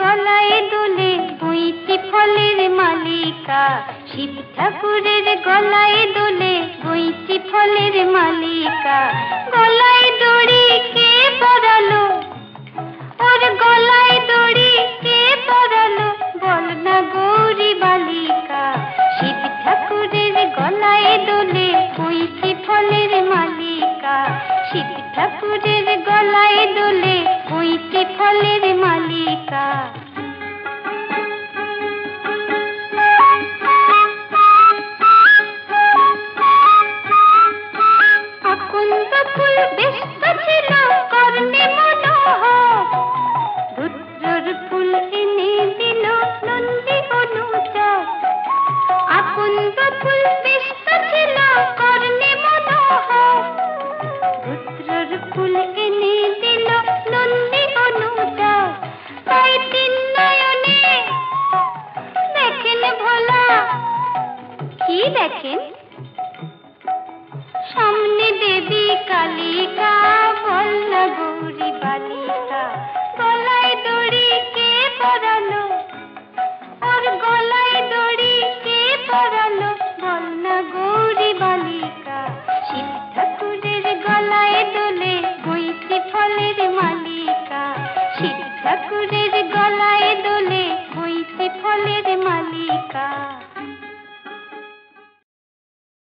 গলায় দোলে বইটি ফলের মালিকা। শিব ঠাকুরের গলায় দোলে বইটি ফলের মালিকা। গলায় দড়ি কে পরালো, ওর গলায় দড়ি কে পরালো, বল না গৌরী বালিকা। শিব ঠাকুরের গলায় দোলে বইটি ফলের মালিকা। শিব ঠাকুরের গলায় দোলে বইটি ফলের মালিকা।